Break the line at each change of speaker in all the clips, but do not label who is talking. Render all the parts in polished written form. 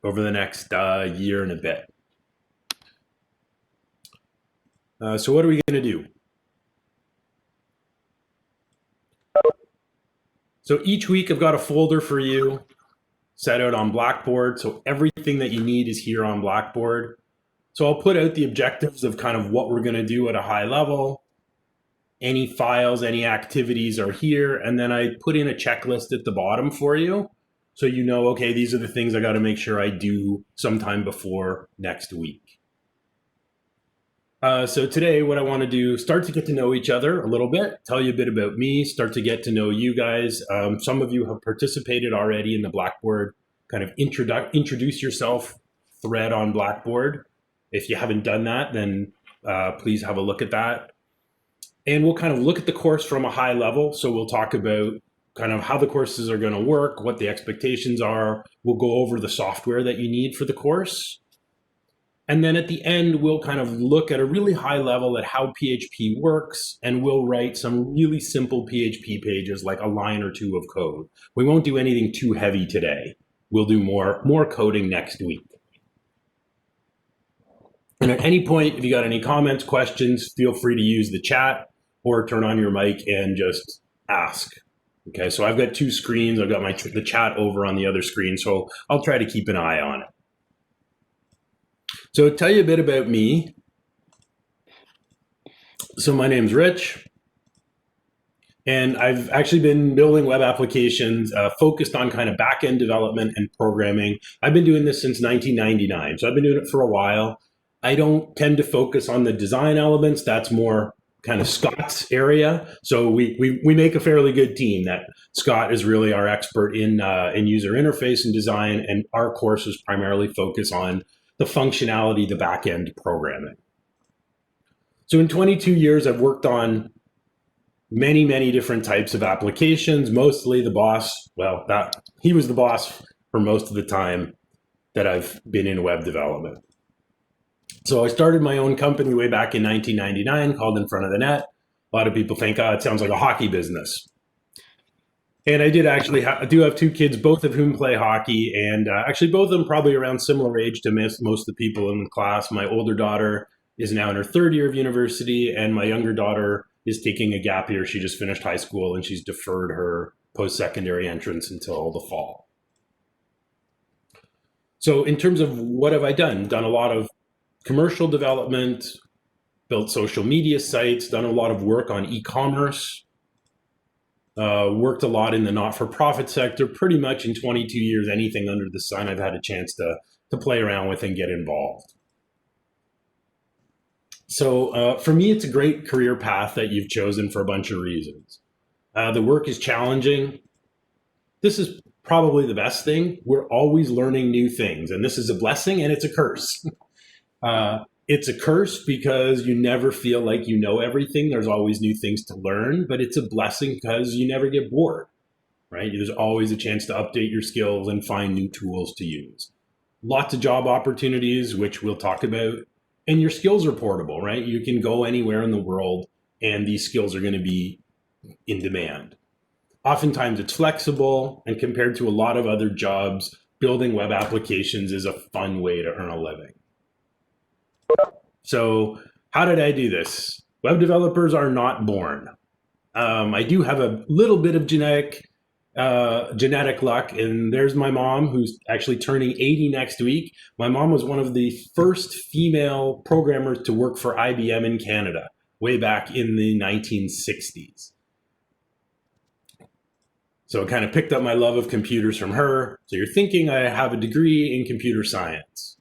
over the next year and a bit. So what are we going to do? So each week I've got a folder for you set out on Blackboard. So everything that you need is here on Blackboard. So I'll put out the objectives of kind of what we're going to do at a high level. Any files, any activities are here. And then I put in a checklist at the bottom for you. So you know, okay, these are the things I got to make sure I do sometime before next week. So today what I want to do, start to get to know each other a little bit, tell you a bit about me, start to get to know you guys. Some of you have participated already in the Blackboard kind of introduce yourself thread on Blackboard. If you haven't done that, then please have a look at that. And we'll kind of look at the course from a high level. So we'll talk about kind of how the courses are going to work, what the expectations are. We'll go over the software that you need for the course. And then at the end, we'll kind of look at a really high level at how PHP works, and we'll write some really simple PHP pages, like a line or two of code. We won't do anything too heavy today. We'll do more coding next week. And at any point, if you got any comments, questions, feel free to use the chat or turn on your mic and just ask. Okay, so I've got two screens. I've got the chat over on the other screen, so I'll try to keep an eye on it. So tell you a bit about me. So my name's Rich, and I've actually been building web applications focused on kind of back-end development and programming. I've been doing this since 1999, so I've been doing it for a while. I don't tend to focus on the design elements. That's more kind of Scott's area. So we make a fairly good team. That Scott is really our expert in user interface and design, and our courses primarily focus on the functionality, the back-end programming. So in 22 years, I've worked on many, many different types of applications. Mostly the boss, well, he was the boss for most of the time that I've been in web development. So I started my own company way back in 1999 called In Front of the Net. A lot of people think, oh, it sounds like a hockey business. And I did actually do have two kids, both of whom play hockey, and actually both of them probably around similar age to most of the people in the class. My older daughter is now in her third year of university, and my younger daughter is taking a gap year. She just finished high school, and she's deferred her post-secondary entrance until the fall. So in terms of what have I done? Done a lot of commercial development, built social media sites, done a lot of work on e-commerce, worked a lot in the not-for-profit sector. Pretty much in 22 years, anything under the sun I've had a chance to play around with and get involved. So for me, it's a great career path that you've chosen for a bunch of reasons. The work is challenging. This is probably the best thing. We're always learning new things, and this is a blessing and it's a curse. It's a curse because you never feel like you know everything. There's always new things to learn, but it's a blessing because you never get bored, right? There's always a chance to update your skills and find new tools to use. Lots of job opportunities, which we'll talk about, and your skills are portable, right? You can go anywhere in the world and these skills are going to be in demand. Oftentimes it's flexible, and compared to a lot of other jobs, building web applications is a fun way to earn a living. So how did I do this? Web developers are not born. I do have a little bit of genetic luck, and there's my mom, who's actually turning 80 next week. My mom was one of the first female programmers to work for IBM in Canada, way back in the 1960s. So I kind of picked up my love of computers from her. So you're thinking I have a degree in computer science.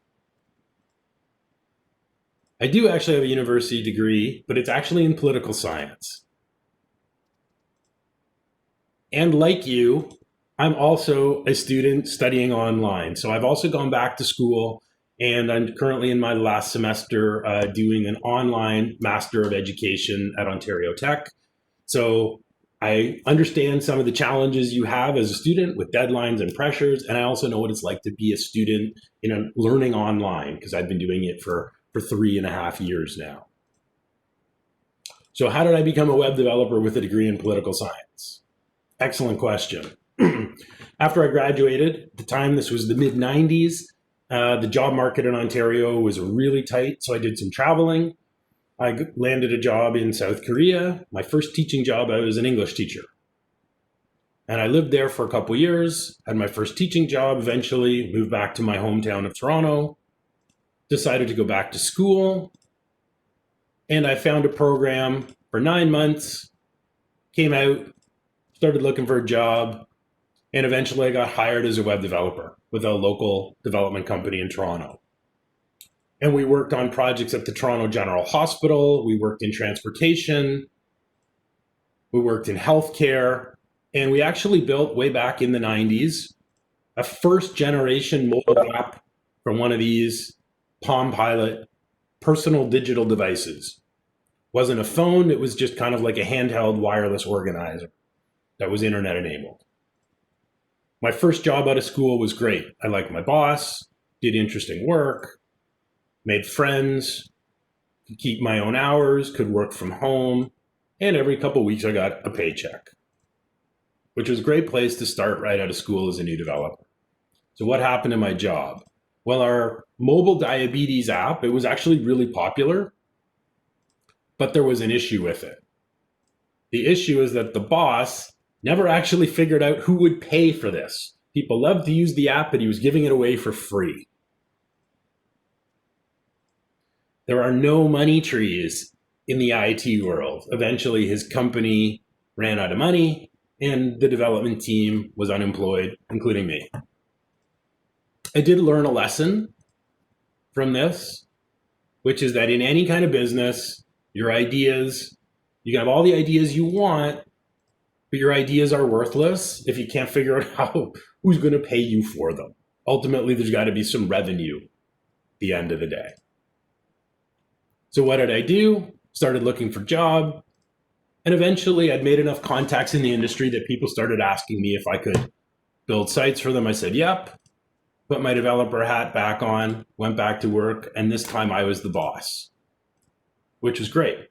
I do actually have a university degree, but it's actually in political science. And like you, I'm also a student studying online. So I've also gone back to school, and I'm currently in my last semester doing an online Master of Education at Ontario Tech. So I understand some of the challenges you have as a student with deadlines and pressures, and I also know what it's like to be a student learning online, because I've been doing it for 3.5 years now. So how did I become a web developer with a degree in political science? Excellent question. After I graduated, at the time this was the mid-90s, The job market in Ontario was really tight, so I did some traveling. I landed a job in South Korea. My first teaching job, I was an English teacher. And I lived there for a couple years, had my first teaching job, eventually moved back to my hometown of Toronto, decided to go back to school, and I found a program for 9 months, came out, started looking for a job, and eventually I got hired as a web developer with a local development company in Toronto. And we worked on projects at the Toronto General Hospital, we worked in transportation, we worked in healthcare, and we actually built, way back in the 90s, a first generation mobile app from one of these Palm Pilot personal digital devices. Wasn't a phone, it was just kind of like a handheld wireless organizer that was internet enabled. My first job out of school was great. I liked my boss, did interesting work, made friends, could keep my own hours, could work from home, and every couple of weeks I got a paycheck, which was a great place to start right out of school as a new developer. So what happened to my job? Well, our mobile diabetes app, it was actually really popular, but there was an issue with it. The issue is that the boss never actually figured out who would pay for this. People loved to use the app, but he was giving it away for free. There are no money trees in the IT world. Eventually, his company ran out of money, and the development team was unemployed, including me. I did learn a lesson from this, which is that in any kind of business, your ideas, you can have all the ideas you want, but your ideas are worthless if you can't figure out who's going to pay you for them. Ultimately, there's got to be some revenue at the end of the day. So what did I do? Started looking for a job. And eventually I'd made enough contacts in the industry that people started asking me if I could build sites for them. I said, yep. Put my developer hat back on, went back to work, and this time I was the boss, which was great.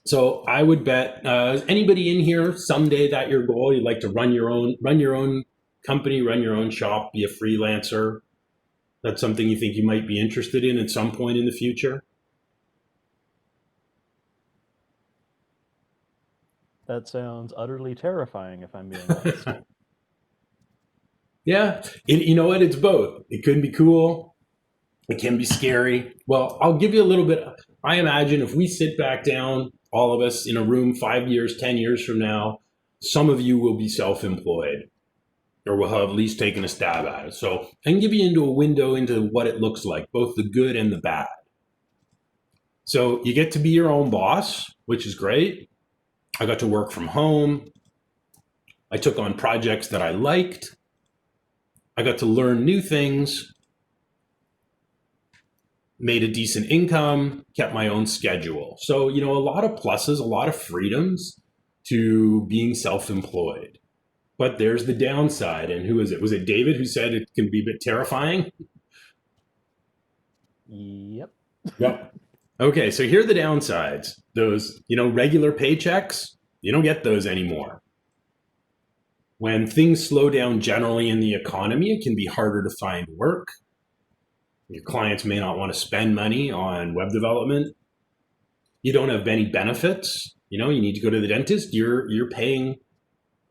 So I would bet anybody in here someday that your goal, you'd like to run your own company, run your own shop, be a freelancer. That's something you think you might be interested in at some point in the future?
That sounds utterly terrifying, if I'm being honest.
Yeah, you know what? It's both. It can be cool. It can be scary. Well, I'll give you a little bit. I imagine if we sit back down, all of us in a room 5 years, 10 years from now, some of you will be self-employed or will have at least taken a stab at it. So I can give you into a window into what it looks like, both the good and the bad. So you get to be your own boss, which is great. I got to work from home. I took on projects that I liked. I got to learn new things, made a decent income, kept my own schedule. So, a lot of pluses, a lot of freedoms to being self-employed. But there's the downside. And who is it? Was it David who said it can be a bit terrifying?
Yep.
Yep. Okay, so here are the downsides. Those, regular paychecks, you don't get those anymore. When things slow down generally in the economy, it can be harder to find work. Your clients may not want to spend money on web development. You don't have any benefits. You need to go to the dentist. You're paying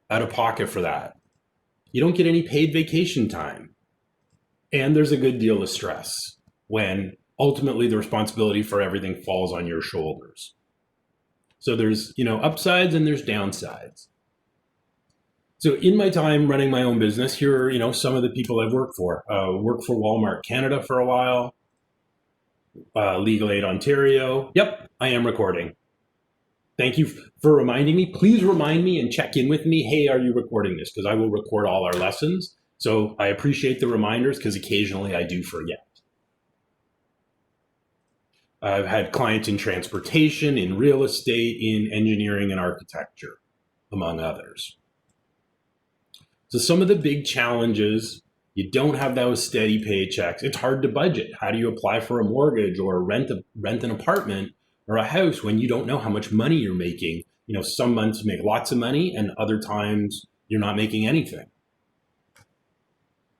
out of pocket for that. You don't get any paid vacation time. And there's a good deal of stress when ultimately the responsibility for everything falls on your shoulders. So there's, upsides and there's downsides. So in my time running my own business, here are, some of the people I've worked for. Worked for Walmart Canada for a while, Legal Aid Ontario. Yep, I am recording. Thank you for reminding me. Please remind me and check in with me. Hey, are you recording this? Because I will record all our lessons. So I appreciate the reminders because occasionally I do forget. I've had clients in transportation, in real estate, in engineering and architecture, among others. So some of the big challenges, you don't have those steady paychecks. It's hard to budget. How do you apply for a mortgage or rent an apartment or a house when you don't know how much money you're making? Some months you make lots of money and other times you're not making anything.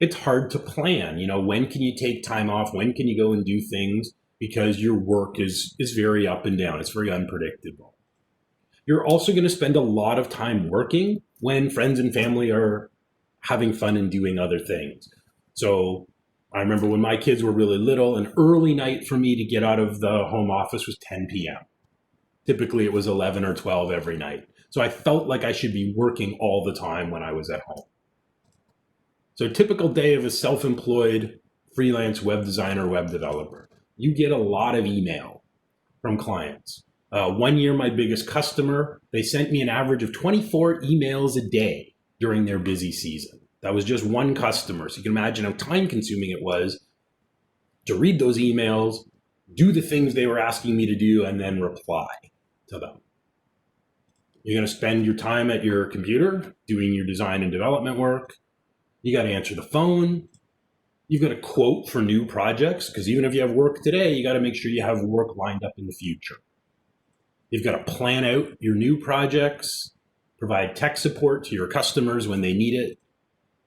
it's hard to plan. You know, when can you take time off? When can you go and do things? Because your work is very up and down. It's very unpredictable. You're also going to spend a lot of time working when friends and family are having fun and doing other things. So I remember when my kids were really little, an early night for me to get out of the home office was 10 p.m. Typically it was 11 or 12 every night. So I felt like I should be working all the time when I was at home. So a typical day of a self-employed freelance web designer, web developer, you get a lot of email from clients. 1 year, my biggest customer, they sent me an average of 24 emails a day during their busy season. That was just one customer. So you can imagine how time consuming it was to read those emails, do the things they were asking me to do, and then reply to them. You're going to spend your time at your computer doing your design and development work. You got to answer the phone. You've got to quote for new projects, because even if you have work today, you got to make sure you have work lined up in the future. You've got to plan out your new projects, provide tech support to your customers when they need it,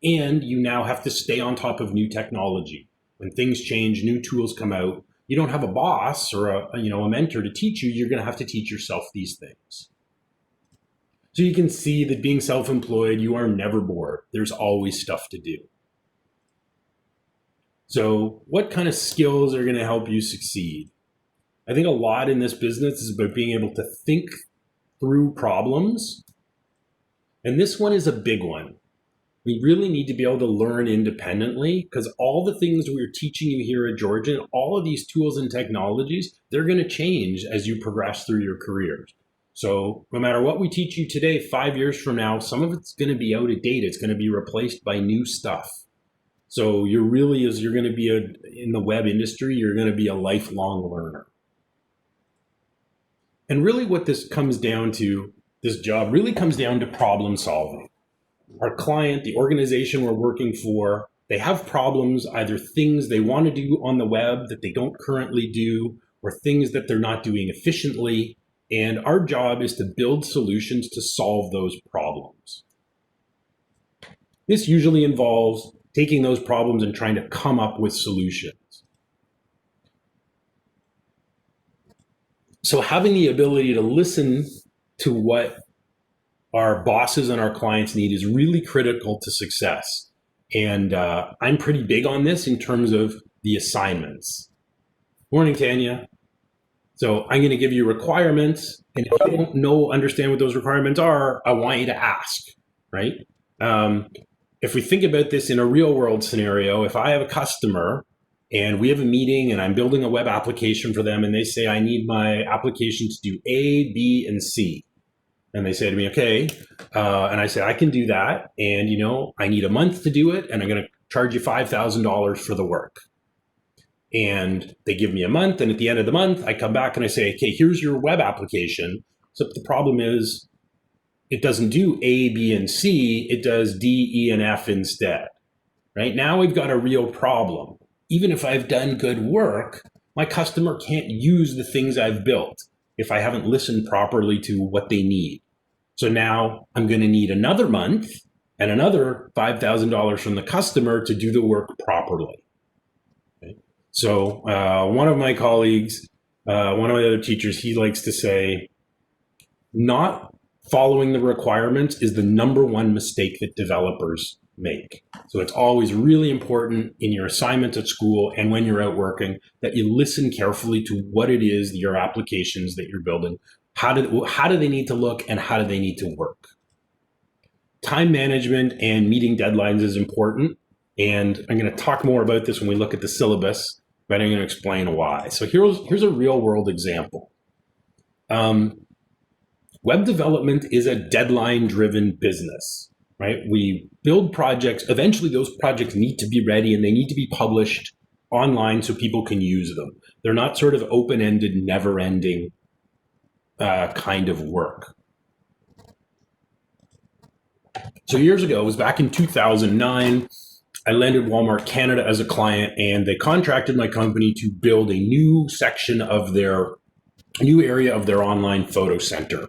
and you now have to stay on top of new technology. When things change, new tools come out, you don't have a boss or a mentor to teach you. You're going to have to teach yourself these things. So you can see that being self-employed, you are never bored. There's always stuff to do. So what kind of skills are going to help you succeed? I think a lot in this business is about being able to think through problems. And this one is a big one. We really need to be able to learn independently, because all the things we're teaching you here at Georgian, all of these tools and technologies, they're going to change as you progress through your careers. So no matter what we teach you today, 5 years from now, some of it's going to be out of date. It's going to be replaced by new stuff. So you're going to be in the web industry, you're going to be a lifelong learner. And really what this comes down to, this job really comes down to problem solving. Our client, the organization we're working for, they have problems, either things they want to do on the web that they don't currently do, or things that they're not doing efficiently. And our job is to build solutions to solve those problems. This usually involves taking those problems and trying to come up with solutions. So having the ability to listen to what our bosses and our clients need is really critical to success. And I'm pretty big on this in terms of the assignments. Morning, Tanya. So I'm going to give you requirements, and if you don't understand what those requirements are, I want you to ask, right? If we think about this in a real world scenario, if I have a customer and we have a meeting and I'm building a web application for them, and they say, I need my application to do A, B, and C. And they say to me, okay. And I say, I can do that. And, I need a month to do it, and I'm going to charge you $5,000 for the work. And they give me a month. And at the end of the month, I come back and I say, okay, here's your web application. So the problem is it doesn't do A, B, and C. It does D, E, and F instead. Right now, we've got a real problem. Even if I've done good work, my customer can't use the things I've built if I haven't listened properly to what they need. So now I'm going to need another month and another $5,000 from the customer to do the work properly. Okay? So one of my colleagues, one of my other teachers, he likes to say, not following the requirements is the number one mistake that developers make. So it's always really important in your assignments at school and when you're out working that you listen carefully to what it is, your applications that you're building. How do they need to look, and how do they need to work? Time management and meeting deadlines is important. And I'm going to talk more about this when we look at the syllabus, but I'm going to explain why. So here's a real world example. Web development is a deadline-driven business, right? We build projects. Eventually, those projects need to be ready, and they need to be published online so people can use them. They're not sort of open-ended, never-ending kind of work. So years ago, it was back in 2009, I landed Walmart Canada as a client, and they contracted my company to build a new section of their new area of their online photo center.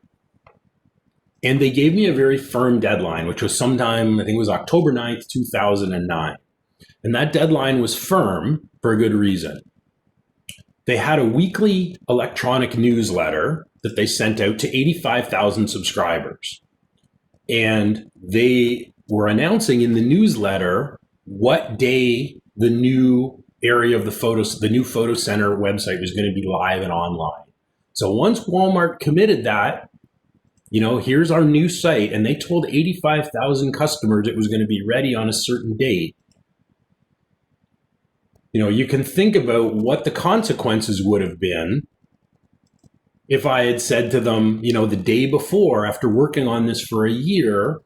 And they gave me a very firm deadline, which was sometime, I think it was October 9th, 2009. And that deadline was firm for a good reason. They had a weekly electronic newsletter that they sent out to 85,000 subscribers. And they were announcing in the newsletter what day the new area of the new photo center website was going to be live and online. So once Walmart committed that, here's our new site, and they told 85,000 customers it was going to be ready on a certain date. You can think about what the consequences would have been if I had said to them, the day before, after working on this for a year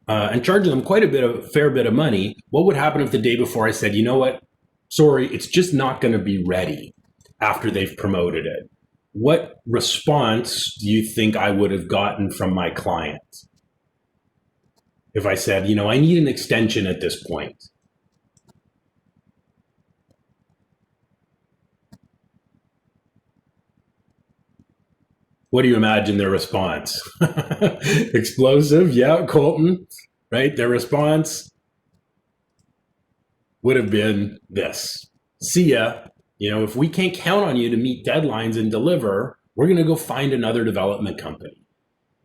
and charging them fair bit of money, what would happen if the day before I said, you know what, sorry, it's just not going to be ready after they've promoted it? What response do you think I would have gotten from my client if I said, I need an extension at this point? What do you imagine their response? Explosive, yeah, Colton, right? Their response would have been this. See ya. If we can't count on you to meet deadlines and deliver, we're going to go find another development company.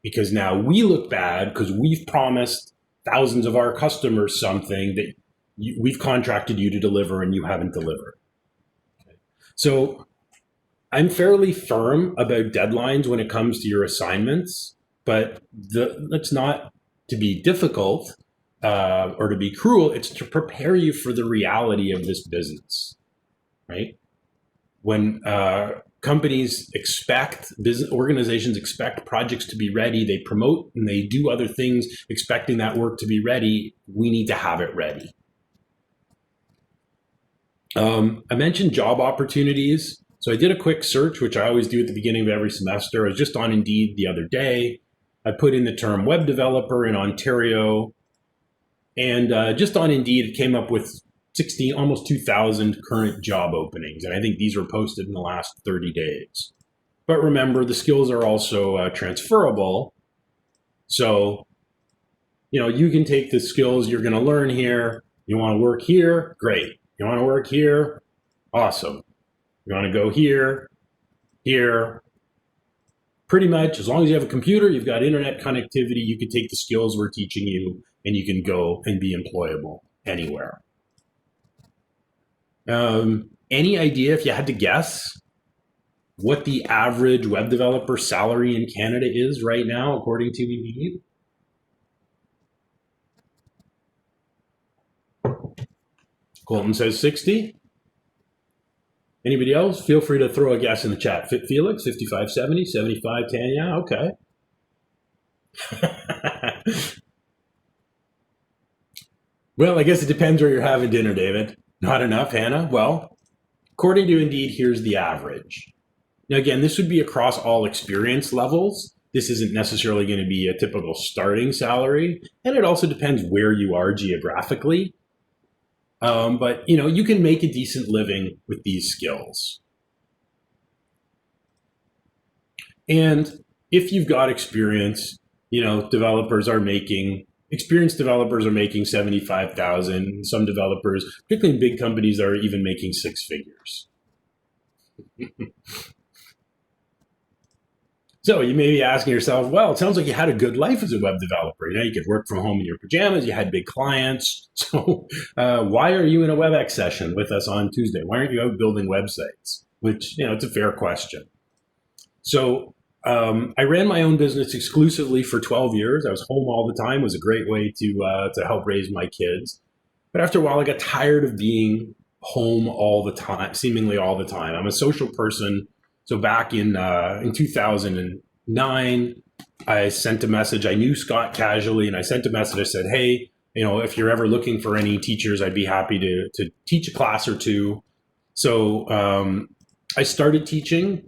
Because now we look bad because we've promised thousands of our customers something that we've contracted you to deliver and you haven't delivered. Okay. So I'm fairly firm about deadlines when it comes to your assignments, but that's not to be difficult or to be cruel. It's to prepare you for the reality of this business, right? When organizations expect projects to be ready, they promote and they do other things expecting that work to be ready. We need to have it ready. I mentioned job opportunities. So I did a quick search, which I always do at the beginning of every semester. I was just on Indeed the other day. I put in the term web developer in Ontario. And just on Indeed, it came up with almost 2,000 current job openings. And I think these were posted in the last 30 days. But remember, the skills are also transferable. So, you can take the skills you're going to learn here. You want to work here? Great. You want to work here? Awesome. You want to go here, here. Pretty much, as long as you have a computer, you've got internet connectivity, you can take the skills we're teaching you and you can go and be employable anywhere. Any idea, if you had to guess, what the average web developer salary in Canada is right now, according to Indeed? Colton says 60. Anybody else? Feel free to throw a guess in the chat. Felix, 55.70, 75.10. Yeah, okay. Well, I guess it depends where you're having dinner, David. Not enough, Hannah? Well, according to Indeed, here's the average. Now, again, this would be across all experience levels. This isn't necessarily going to be a typical starting salary. And it also depends where you are geographically. But, you can make a decent living with these skills. And if you've got experience, experienced developers are making 75,000. Some developers, particularly in big companies, are even making six figures. So you may be asking yourself, well, it sounds like you had a good life as a web developer. You could work from home in your pajamas. You had big clients. So why are you in a Webex session with us on Tuesday? Why aren't you out building websites? Which, it's a fair question. So I ran my own business exclusively for 12 years. I was home all the time. It was a great way to help raise my kids. But after a while, I got tired of being home all the time, seemingly all the time. I'm a social person. So back in 2009, I sent a message. I knew Scott casually, and I sent a message. I said, hey, if you're ever looking for any teachers, I'd be happy to teach a class or two. So I started teaching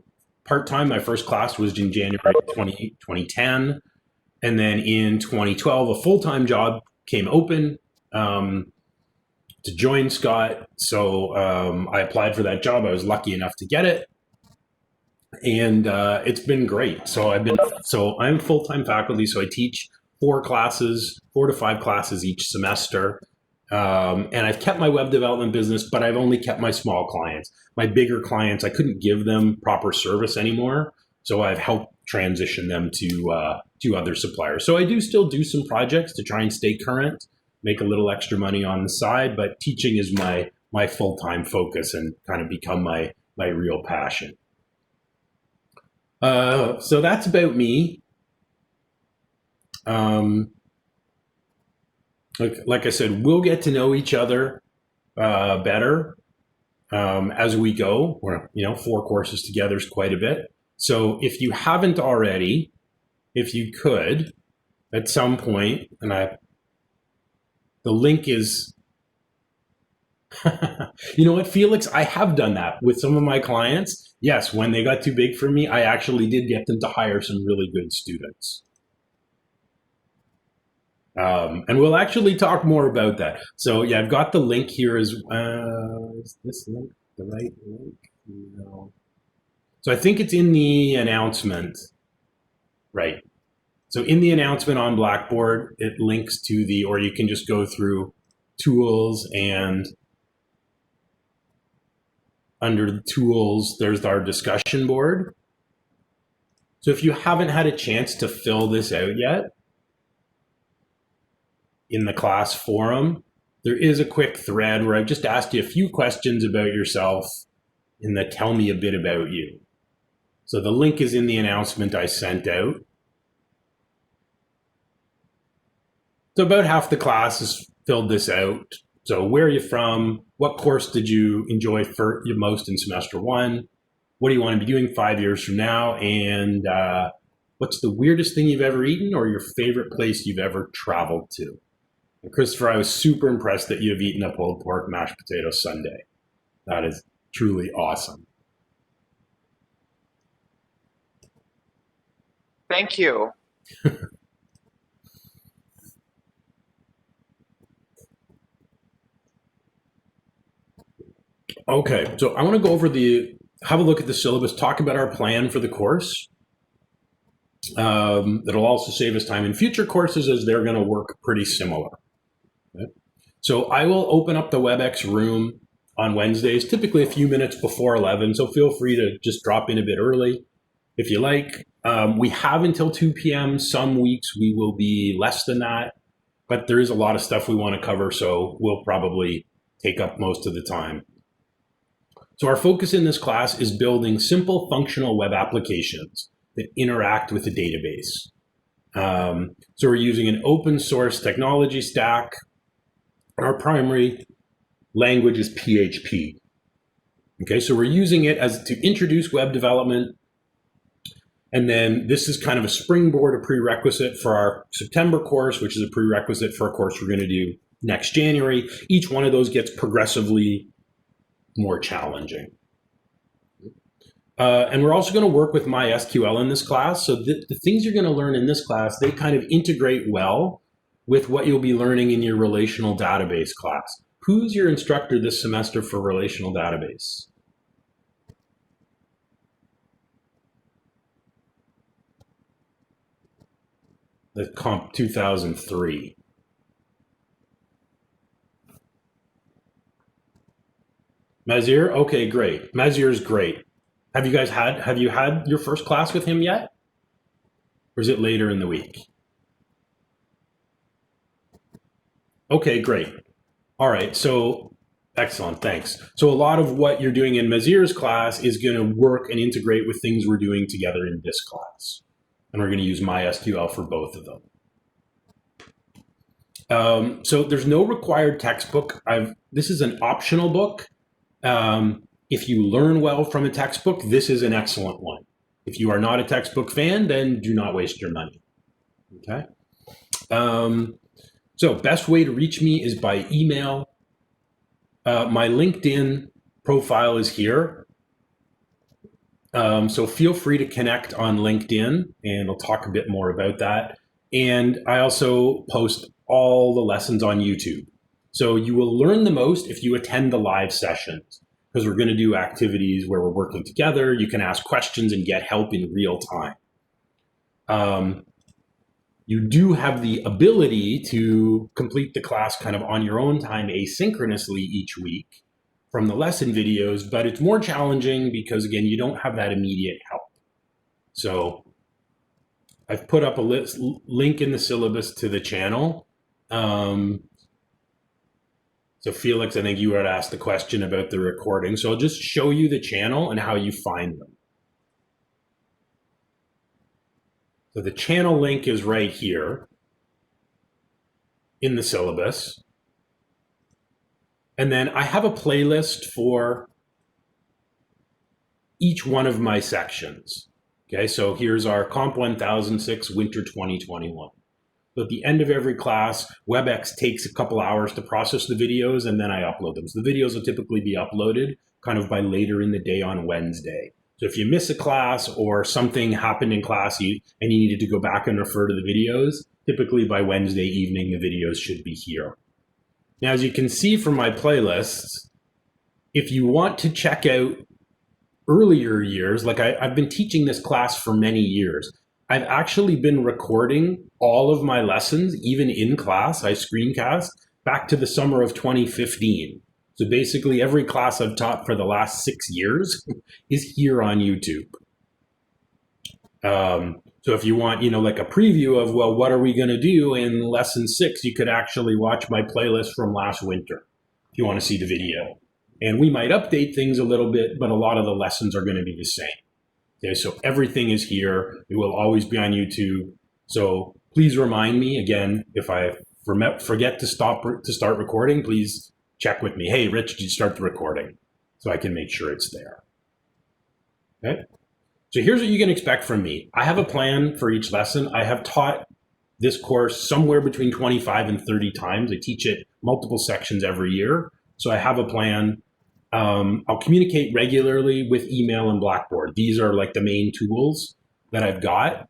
part-time. My first class was in January 2010. And then in 2012, a full-time job came open to join Scott. So I applied for that job. I was lucky enough to get it. And it's been great. So I'm full-time faculty. So I teach 4 to 5 classes each semester. And I've kept my web development business, but I've only kept my small clients. My bigger clients, I couldn't give them proper service anymore. So I've helped transition them to other suppliers. So I do still do some projects to try and stay current, make a little extra money on the side, but teaching is my full-time focus and kind of become my real passion. So that's about me. Like I said, we'll get to know each other better as we go. We're 4 courses together is quite a bit. So if you haven't already, if you could, at some point, and the link is, you know what, Felix, I have done that with some of my clients. Yes, when they got too big for me, I actually did get them to hire some really good students. And we'll actually talk more about that. So yeah, I've got the link here. Is this link the right link? No. So I think it's in the announcement, right? So in the announcement on Blackboard, it links to or you can just go through tools, and under the tools, there's our discussion board. So if you haven't had a chance to fill this out yet, in the class forum, there is a quick thread where I've just asked you a few questions about yourself and that tell me a bit about you. So the link is in the announcement I sent out. So about half the class has filled this out. So where are you from? What course did you enjoy most in semester 1? What do you want to be doing 5 years from now? And what's the weirdest thing you've ever eaten, or your favorite place you've ever traveled to? And Christopher, I was super impressed that you have eaten a pulled pork mashed potato sundae. That is truly awesome.
Thank you.
Okay, so I want to go over have a look at the syllabus, talk about our plan for the course. That'll also save us time in future courses, as they're going to work pretty similar. Okay. So I will open up the Webex room on Wednesdays, typically a few minutes before 11. So feel free to just drop in a bit early if you like. We have until 2 p.m. Some weeks we will be less than that, but there is a lot of stuff we want to cover, so we'll probably take up most of the time. So our focus in this class is building simple functional web applications that interact with the database. So we're using an open source technology stack. Our primary language is PHP. Okay, so we're using it to introduce web development. And then this is kind of a springboard, a prerequisite for our September course, which is a prerequisite for a course we're going to do next January. Each one of those gets progressively more challenging. And we're also going to work with MySQL in this class. So the things you're going to learn in this class, they kind of integrate well with what you'll be learning in your relational database class. Who's your instructor this semester for relational database? The COMP1006 Mazir? Okay, great. Mazir's great. Have you had your first class with him yet? Or is it later in the week? Okay, great. All right, so excellent, thanks. So a lot of what you're doing in Mazir's class is going to work and integrate with things we're doing together in this class. And we're going to use MySQL for both of them. So there's no required textbook. This is an optional book. If you learn well from a textbook, this is an excellent one. If you are not a textbook fan, then do not waste your money. Okay. So best way to reach me is by email. My LinkedIn profile is here. So feel free to connect on LinkedIn, and I'll talk a bit more about that. And I also post all the lessons on YouTube. So you will learn the most if you attend the live sessions, because we're going to do activities where we're working together. You can ask questions and get help in real time. You do have the ability to complete the class kind of on your own time asynchronously each week from the lesson videos, but it's more challenging because, again, you don't have that immediate help. So I've put up a link in the syllabus to the channel. So Felix, I think you had asked the question about the recording. So I'll just show you the channel and how you find them. So the channel link is right here in the syllabus. And then I have a playlist for each one of my sections. Okay, so here's our COMP1006 Winter 2021. So at the end of every class, Webex takes a couple hours to process the videos, and then I upload them. So the videos will typically be uploaded kind of by later in the day on Wednesday. So if you miss a class or something happened in class and you needed to go back and refer to the videos, typically by Wednesday evening, the videos should be here. Now, as you can see from my playlists, if you want to check out earlier years, like I've been teaching this class for many years, I've actually been recording all of my lessons, even in class. I screencast back to the summer of 2015. So basically every class I've taught for the last 6 years is here on YouTube. So if you want, like a preview of, well, what are we going to do in lesson 6, you could actually watch my playlist from last winter if you want to see the video. And we might update things a little bit, but a lot of the lessons are going to be the same. Okay, so everything is here. It will always be on YouTube. So please remind me again, if I forget to start recording, please check with me. Hey, Rich, did you start the recording? So I can make sure it's there. Okay. So here's what you can expect from me. I have a plan for each lesson. I have taught this course somewhere between 25 and 30 times. I teach it multiple sections every year. So I have a plan. I'll communicate regularly with email and Blackboard. These are like the main tools that I've got.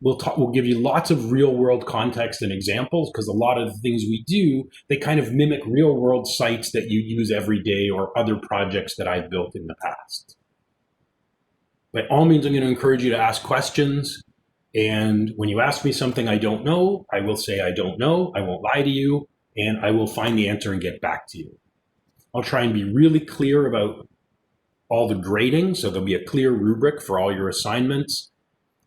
We'll give you lots of real world context and examples, because a lot of the things we do, they kind of mimic real world sites that you use every day or other projects that I've built in the past. By all means, I'm going to encourage you to ask questions. And when you ask me something I don't know, I will say I don't know. I won't lie to you, and I will find the answer and get back to you. I'll try and be really clear about all the grading, so there'll be a clear rubric for all your assignments.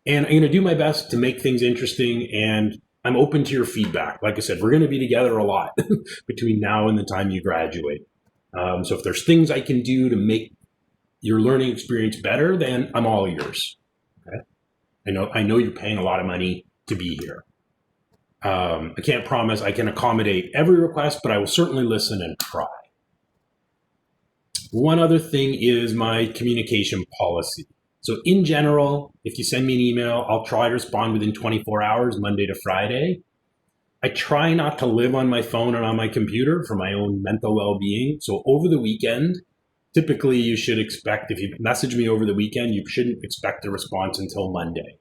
And I'm going to do my best to make things interesting, and I'm open to your feedback. Like I said, we're going to be together a lot between now and the time you graduate. So if there's things I can do to make your learning experience better, then I'm all ears. Okay? I know you're paying a lot of money to be here. I can't promise I can accommodate every request, but I will certainly listen and try. One other thing is my communication policy. So in general, if you send me an email, I'll try to respond within 24 hours, Monday to Friday. I try not to live on my phone and on my computer for my own mental well-being. So over the weekend, typically you should expect, if you message me over the weekend, you shouldn't expect a response until Monday.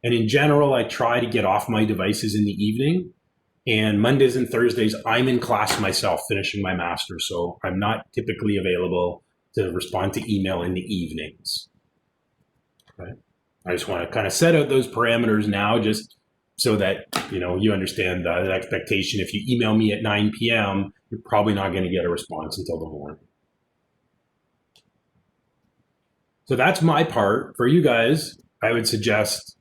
And in general, I try to get off my devices in the evening. And Mondays and Thursdays, I'm in class myself, finishing my master's. So I'm not typically available to respond to email in the evenings. Okay. I just want to kind of set out those parameters now, just so that you understand the expectation. If you email me at 9 p.m., you're probably not going to get a response until the morning. So that's my part. For you guys, I would suggest,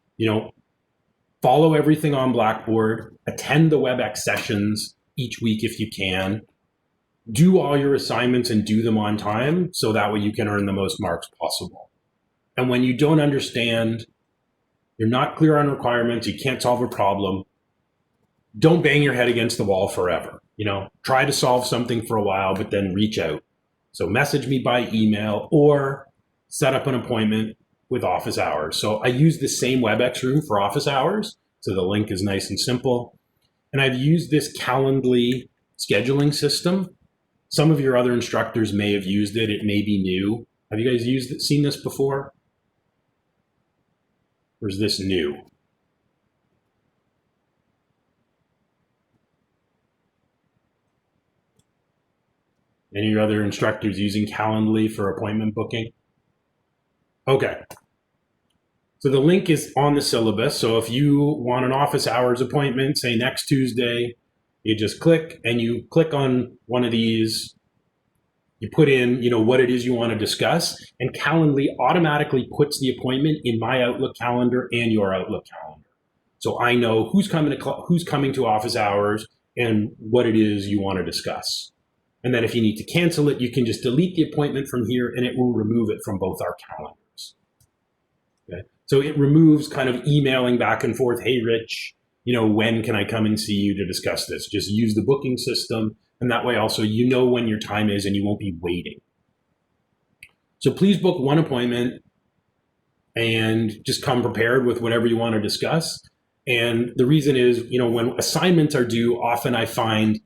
follow everything on Blackboard, attend the Webex sessions each week if you can, do all your assignments and do them on time, so that way you can earn the most marks possible. And when you don't understand, you're not clear on requirements, you can't solve a problem, don't bang your head against the wall forever. Try to solve something for a while, but then reach out. So message me by email or set up an appointment with office hours. So I use the same Webex room for office hours. So the link is nice and simple. And I've used this Calendly scheduling system. Some of your other instructors may have used it. It may be new. Have you guys seen this before? Or is this new? Any of your other instructors using Calendly for appointment booking? Okay. So the link is on the syllabus. So if you want an office hours appointment, say next Tuesday, you just click and you click on one of these. You put in, what it is you want to discuss, and Calendly automatically puts the appointment in my Outlook calendar and your Outlook calendar. So I know who's coming to office hours and what it is you want to discuss. And then if you need to cancel it, you can just delete the appointment from here and it will remove it from both our calendars. Okay? So it removes kind of emailing back and forth, hey, Rich, when can I come and see you to discuss this? Just use the booking system. And that way also, when your time is and you won't be waiting. So please book one appointment and just come prepared with whatever you want to discuss. And the reason is, when assignments are due, often I find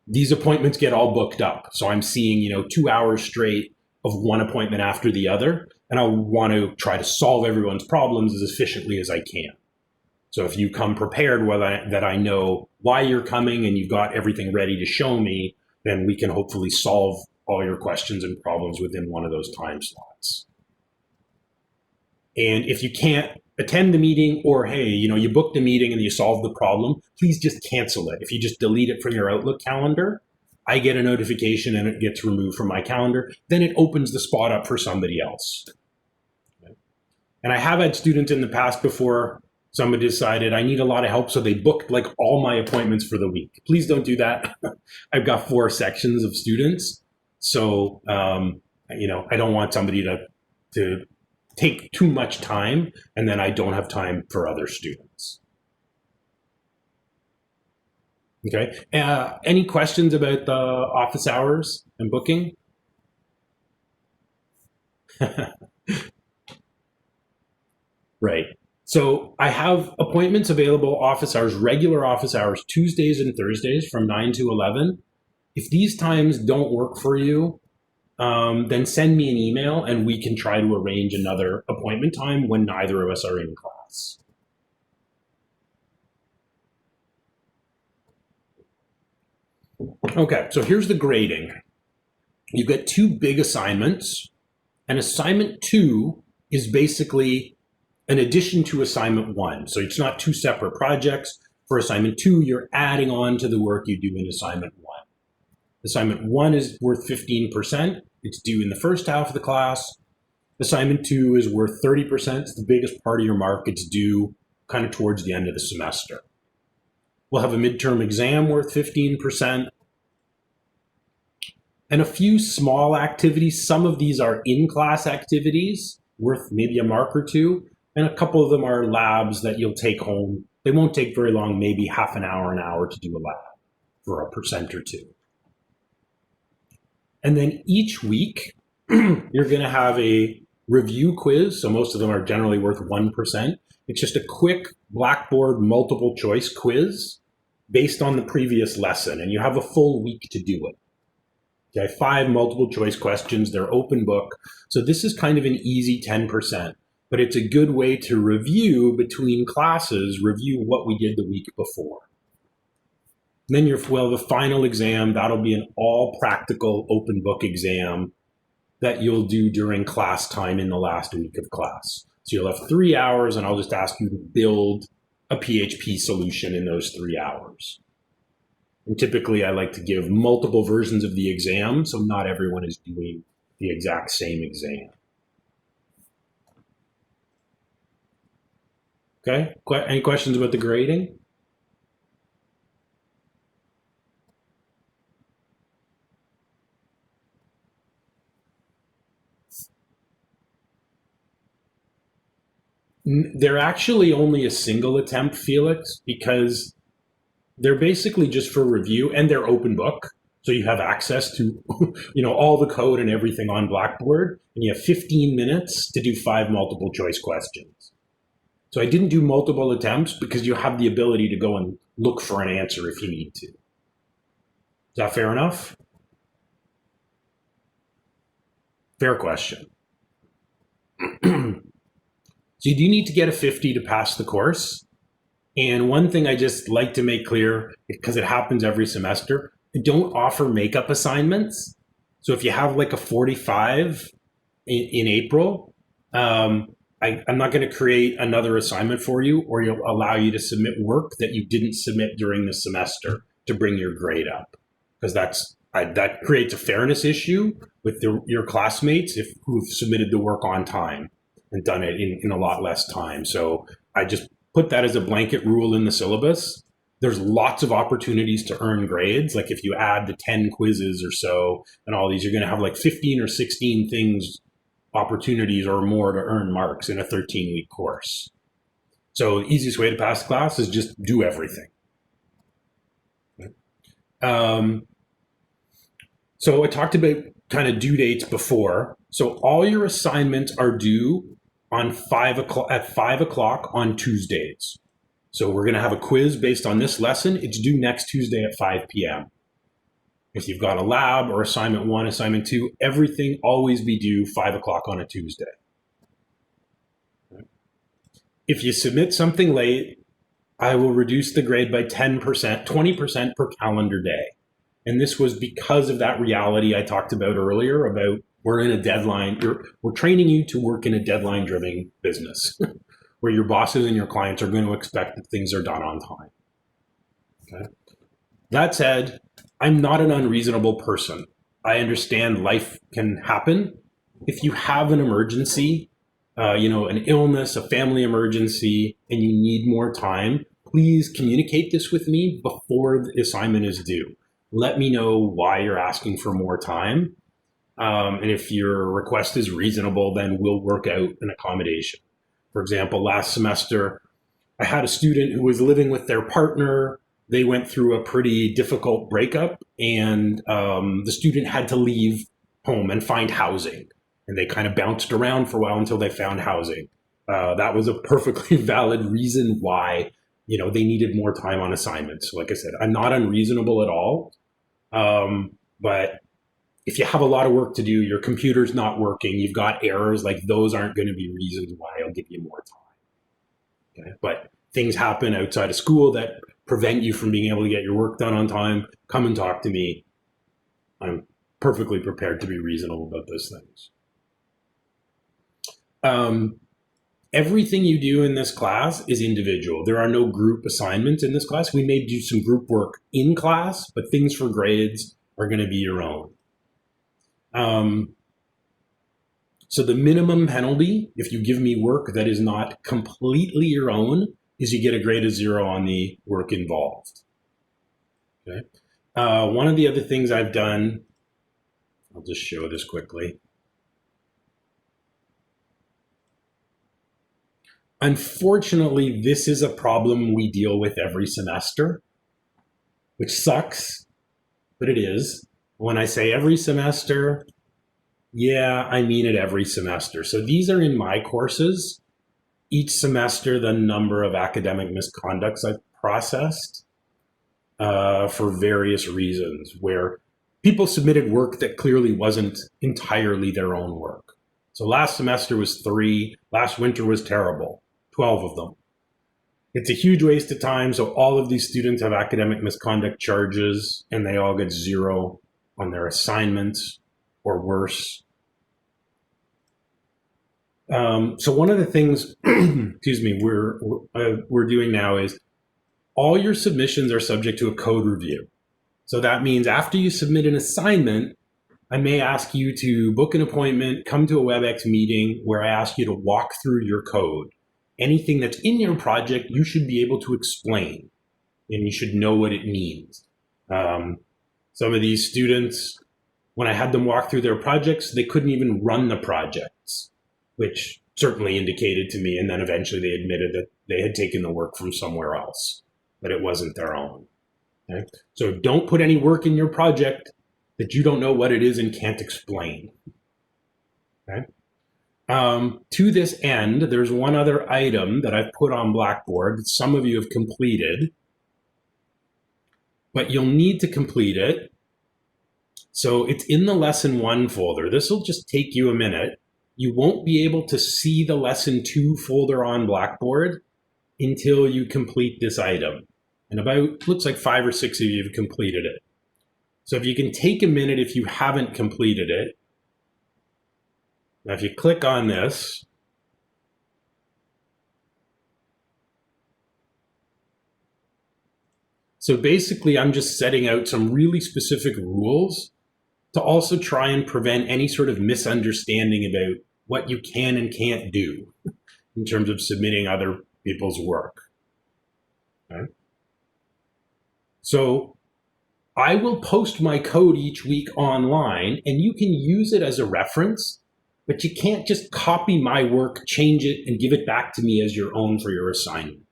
these appointments get all booked up. So I'm seeing, 2 hours straight of one appointment after the other. And I want to try to solve everyone's problems as efficiently as I can. So if you come prepared that I know why you're coming and you've got everything ready to show me, then we can hopefully solve all your questions and problems within one of those time slots. And if you can't attend the meeting, or hey, you booked a meeting and you solved the problem, please just cancel it. If you just delete it from your Outlook calendar, I get a notification and it gets removed from my calendar. Then it opens the spot up for somebody else. And I have had students in the past before somebody decided I need a lot of help, so they booked like all my appointments for the week. Please don't do that. I've got 4 sections of students. So, I don't want somebody to take too much time and then I don't have time for other students. Okay. Any questions about the office hours and booking? Right. So I have appointments available, office hours, regular office hours, Tuesdays and Thursdays from 9 to 11. If these times don't work for you, then send me an email and we can try to arrange another appointment time when neither of us are in class. Okay, so here's the grading. You get 2 big assignments, and assignment 2 is basically an addition to assignment 1. So it's not 2 separate projects. For assignment 2, you're adding on to the work you do in assignment 1. Assignment 1 is worth 15%. It's due in the first half of the class. Assignment 2 is worth 30%. It's the biggest part of your mark. It's due kind of towards the end of the semester. We'll have a midterm exam worth 15%. And a few small activities. Some of these are in-class activities worth maybe a mark or 2. And a couple of them are labs that you'll take home. They won't take very long, maybe half an hour to do a lab for a percent or 2. And then each week, you're going to have a review quiz. So most of them are generally worth 1%. It's just a quick Blackboard multiple choice quiz based on the previous lesson. And you have a full week to do it. Okay, 5 multiple choice questions. They're open book. So this is kind of an easy 10%. But it's a good way to review between classes, review what we did the week before. And then the final exam, that'll be an all practical open book exam that you'll do during class time in the last week of class. So you'll have 3 hours and I'll just ask you to build a PHP solution in those 3 hours. And typically I like to give multiple versions of the exam, so not everyone is doing the exact same exam. Okay, any questions about the grading? They're actually only a single attempt, Felix, because they're basically just for review and they're open book. So you have access to all the code and everything on Blackboard, and you have 15 minutes to do 5 multiple choice questions. So I didn't do multiple attempts because you have the ability to go and look for an answer if you need to. Is that fair enough? Fair question. So you do need to get a 50 to pass the course. And one thing I just like to make clear, because it happens every semester, I don't offer makeup assignments. So if you have like a 45 in April, I'm not going to create another assignment for you or you'll allow you to submit work that you didn't submit during the semester to bring your grade up, because that creates a fairness issue with your classmates who've submitted the work on time and done it in a lot less time. So I just put that as a blanket rule in the syllabus. There's lots of opportunities to earn grades. Like if you add the 10 quizzes or so and all these, you're going to have like 15 or 16 opportunities or more to earn marks in a 13-week course. So the easiest way to pass the class is just do everything. So I talked about kind of due dates before. So all your assignments are due on 5 o'clock on Tuesdays. So we're going to have a quiz based on this lesson. It's due next Tuesday at 5 p.m. If you've got a lab or assignment 1, assignment 2, everything always be due 5 o'clock on a Tuesday. If you submit something late, I will reduce the grade by 10%, 20% per calendar day. And this was because of that reality I talked about earlier about we're in a deadline. We're training you to work in a deadline-driven business where your bosses and your clients are going to expect that things are done on time. Okay. That said, I'm not an unreasonable person. I understand life can happen. If you have an emergency, an illness, a family emergency, and you need more time, please communicate this with me before the assignment is due. Let me know why you're asking for more time. And if your request is reasonable, then we'll work out an accommodation. For example, last semester, I had a student who was living with their partner. They went through a pretty difficult breakup, and the student had to leave home and find housing. And they kind of bounced around for a while until they found housing. That was a perfectly valid reason why, they needed more time on assignments. So like I said, I'm not unreasonable at all. But if you have a lot of work to do, your computer's not working, you've got errors, like those aren't going to be reasons why I'll give you more time. Okay? But things happen outside of school that prevent you from being able to get your work done on time. Come and talk to me. I'm perfectly prepared to be reasonable about those things. Everything you do in this class is individual. There are no group assignments in this class. We may do some group work in class, but things for grades are going to be your own. So the minimum penalty, if you give me work that is not completely your own, is you get a grade of 0 on the work involved. Okay. One of the other things I've done, I'll just show this quickly. Unfortunately, this is a problem we deal with every semester, which sucks, but it is. When I say every semester, yeah, I mean it every semester. So these are in my courses. Each semester, the number of academic misconducts I've processed for various reasons, where people submitted work that clearly wasn't entirely their own work. So last semester was 3, last winter was terrible. 12 of them. It's a huge waste of time. So all of these students have academic misconduct charges and they all get 0 on their assignments or worse. So one of the things, excuse me, we're doing now is all your submissions are subject to a code review. So that means after you submit an assignment, I may ask you to book an appointment, come to a Webex meeting where I ask you to walk through your code. Anything that's in your project, you should be able to explain, and you should know what it means. Some of these students, when I had them walk through their projects, they couldn't even run the projects, which certainly indicated to me, and then eventually they admitted that they had taken the work from somewhere else, that it wasn't their own. Okay? So don't put any work in your project that you don't know what it is and can't explain. Okay? To this end, there's one other item that I've put on Blackboard that some of you have completed, but you'll need to complete it. So it's in the lesson 1 folder. This will just take you a minute. You won't be able to see the lesson 2 folder on Blackboard until you complete this item. And about, looks like 5 or 6 of you have completed it. So if you can take a minute if you haven't completed it. Now, if you click on this, So basically, I'm just setting out some really specific rules to also try and prevent any sort of misunderstanding about what you can and can't do in terms of submitting other people's work. Okay? So I will post my code each week online, and you can use it as a reference, but you can't just copy my work, change it, and give it back to me as your own for your assignment.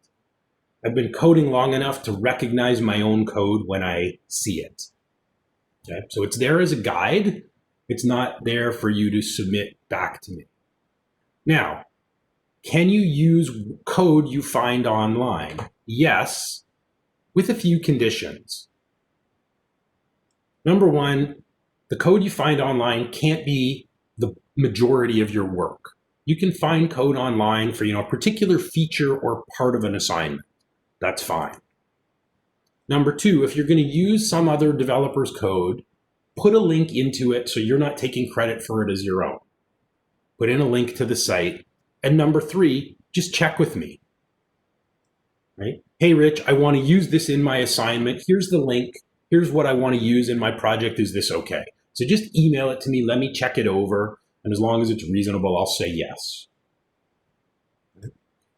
I've been coding long enough to recognize my own code when I see it. Okay? So it's there as a guide. It's not there for you to submit back to me. Now, can you use code you find online? Yes, with a few conditions. Number one, the code you find online can't be the majority of your work. You can find code online for, a particular feature or part of an assignment. That's fine. Number two, if you're going to use some other developer's code, put a link into it so you're not taking credit for it as your own. Put in a link to the site. And number three, just check with me. Right? Hey, Rich, I want to use this in my assignment. Here's the link. Here's what I want to use in my project. Is this okay? So just email it to me. Let me check it over. And as long as it's reasonable, I'll say yes.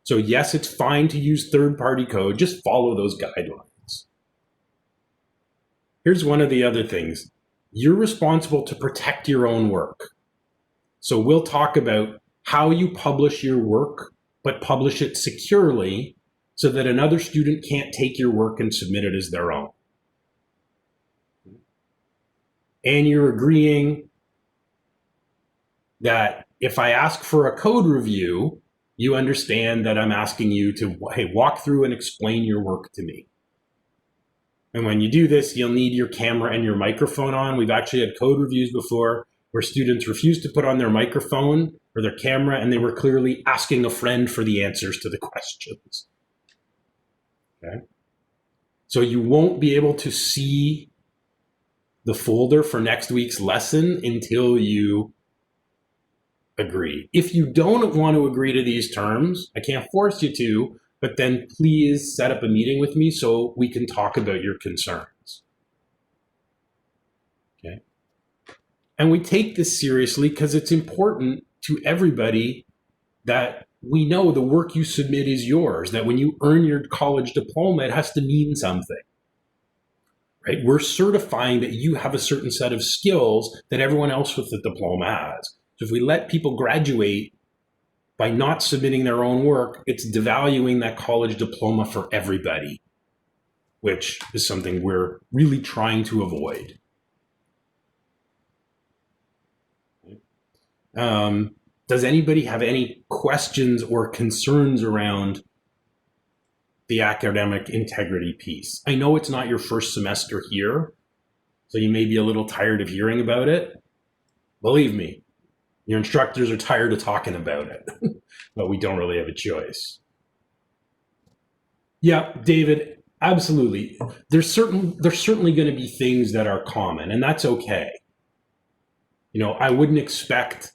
So yes, it's fine to use third-party code. Just follow those guidelines. Here's one of the other things. You're responsible to protect your own work. So we'll talk about how you publish your work, but publish it securely so that another student can't take your work and submit it as their own. And you're agreeing that if I ask for a code review, you understand that I'm asking you to, hey, walk through and explain your work to me. And when you do this, you'll need your camera and your microphone on. We've actually had code reviews before where students refused to put on their microphone or their camera, and they were clearly asking a friend for the answers to the questions. Okay? So you won't be able to see the folder for next week's lesson until you agree. If you don't want to agree to these terms, I can't force you to, but then please set up a meeting with me so we can talk about your concerns. Okay? And we take this seriously because it's important to everybody that we know the work you submit is yours, that when you earn your college diploma, it has to mean something. Right? We're certifying that you have a certain set of skills that everyone else with the diploma has. So if we let people graduate by not submitting their own work, it's devaluing that college diploma for everybody, which is something we're really trying to avoid. Does anybody have any questions or concerns around the academic integrity piece? I know it's not your first semester here, so you may be a little tired of hearing about it. Believe me, your instructors are tired of talking about it, but we don't really have a choice. Yeah, David, absolutely. There's certainly going to be things that are common, and that's okay. I wouldn't expect,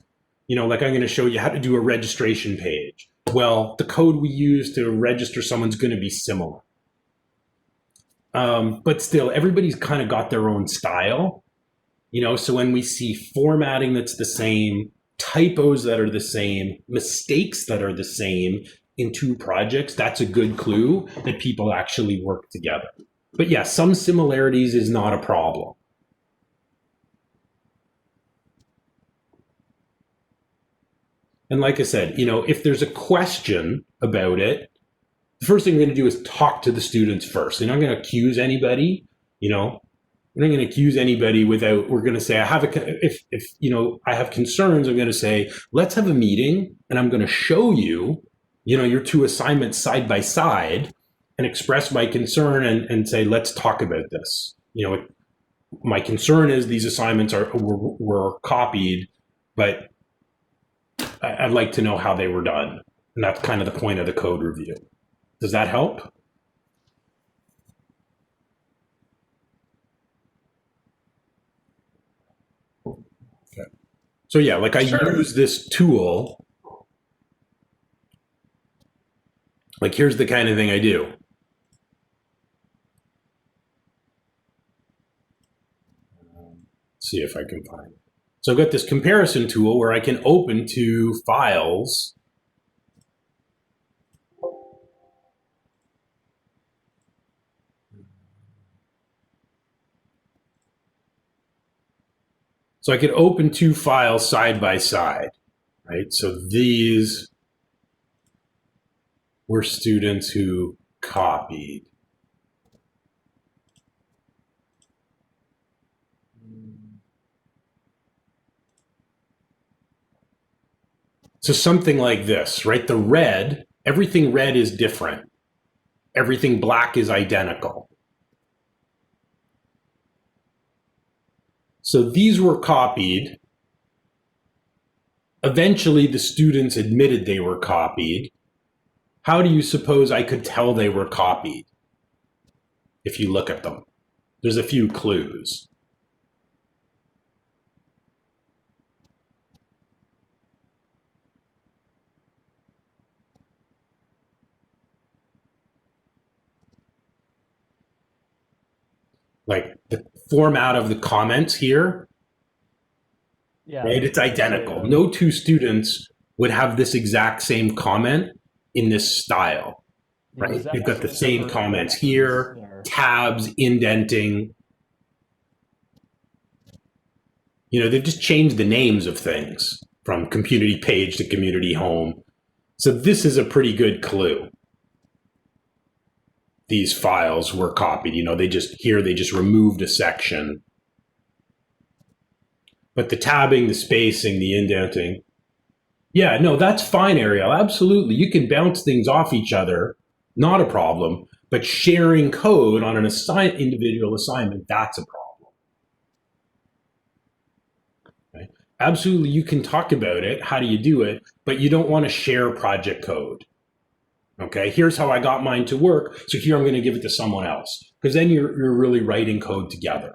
like I'm going to show you how to do a registration page. Well, the code we use to register someone's going to be similar. But still, everybody's kind of got their own style, so when we see formatting that's the same, typos that are the same, mistakes that are the same in two projects, that's a good clue that people actually work together. But yeah, some similarities is not a problem. And like I said, if there's a question about it, the first thing we're going to do is talk to the students first. We're not going to accuse anybody, we're not going to accuse anybody without, we're going to say, if I have concerns, I'm going to say, let's have a meeting and I'm going to show you, your two assignments side by side and express my concern and say, let's talk about this. My concern is these assignments were copied, but I'd like to know how they were done. And that's kind of the point of the code review. Does that help? Okay. So yeah, I use this tool. Here's the kind of thing I do. see if I can find it. So I've got this comparison tool where I can open two files. So I could open two files side by side, right? So these were students who copied. So something like this, right? The red, everything red is different. Everything black is identical. So these were copied. Eventually, the students admitted they were copied. How do you suppose I could tell they were copied? If you look at them, there's a few clues. Like the format of the comments here,
Yeah,
right? It's identical. No two students would have this exact same comment in this style, right? You've got the same comments here, tabs, indenting. You know, they've just changed the names of things from community page to community home. So this is a pretty good clue. These files were copied. You know, they just removed a section. But the tabbing, the spacing, the indenting. Yeah, no, that's fine, Ariel. Absolutely. You can bounce things off each other. Not a problem. But sharing code on an individual assignment, that's a problem. Right? Absolutely, you can talk about it. How do you do it? But you don't want to share project code. Okay, here's how I got mine to work. So here I'm going to give it to someone else, because then you're really writing code together.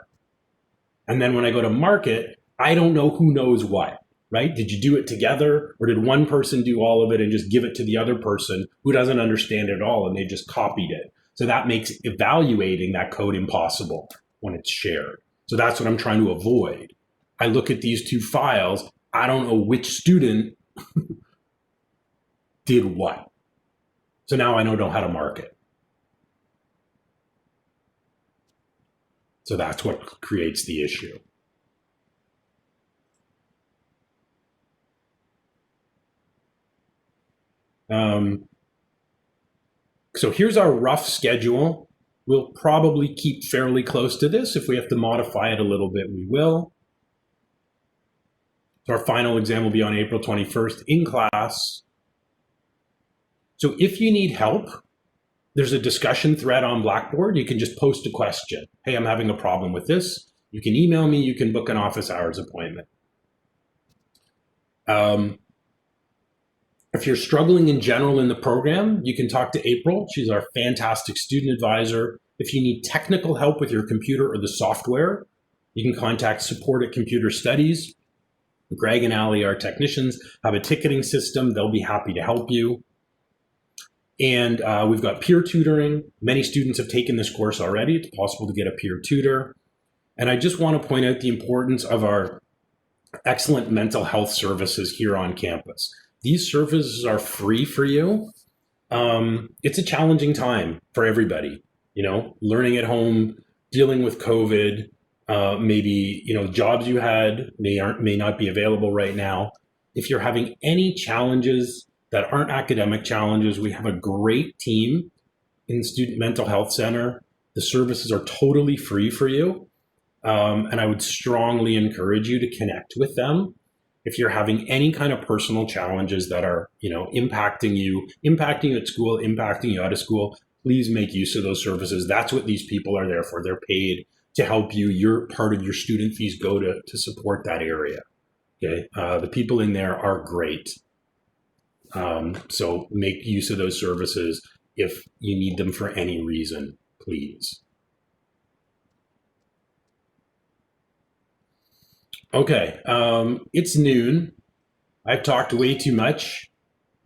And then when I go to market, I don't know who knows what, right? Did you do it together, or did one person do all of it and just give it to the other person who doesn't understand it at all and they just copied it? So that makes evaluating that code impossible when it's shared. So that's what I'm trying to avoid. I look at these two files. I don't know which student did what. So now I know how to mark it. So that's what creates the issue. So here's our rough schedule. We'll probably keep fairly close to this. If we have to modify it a little bit, we will. So our final exam will be on April 21st in class. So if you need help, there's a discussion thread on Blackboard. You can just post a question. Hey, I'm having a problem with this. You can email me. You can book an office hours appointment. If you're struggling in general in the program, you can talk to April. She's our fantastic student advisor. If you need technical help with your computer or the software, you can contact support at Computer Studies. Greg and Ali, our technicians, have a ticketing system. They'll be happy to help you. And we've got peer tutoring. Many students have taken this course already. It's possible to get a peer tutor. And I just want to point out the importance of our excellent mental health services here on campus. These services are free for you. It's a challenging time for everybody, you know, learning at home, dealing with COVID, maybe, you know, jobs you had may not be available right now. If you're having any challenges that aren't academic challenges, we have a great team in the Student Mental Health Center. The services are totally free for you. And I would strongly encourage you to connect with them. If you're having any kind of personal challenges that are, you know, impacting you at school, impacting you out of school, please make use of those services. That's what these people are there for. They're paid to help you. Your part of your student fees go to support that area. Okay, the people in there are great. So make use of those services if you need them for any reason, please. Okay, it's noon. I've talked way too much,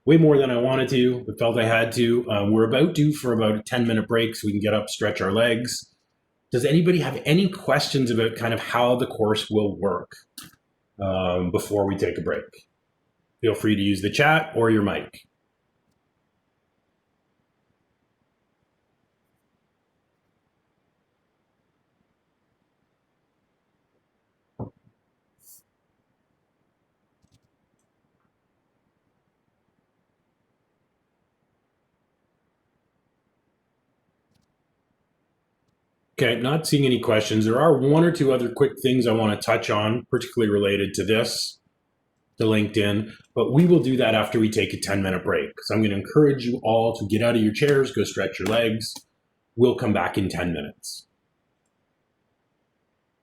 way more than I wanted to, but felt I had to. We're about due for about a 10-minute break so we can get up, stretch our legs. Does anybody have any questions about kind of how the course will work before we take a break? Feel free to use the chat or your mic. Okay, not seeing any questions. There are one or two other quick things I want to touch on, particularly related to this, to LinkedIn, but we will do that after we take a 10-minute break. So I'm going to encourage you all to get out of your chairs, go stretch your legs. We'll come back in 10 minutes.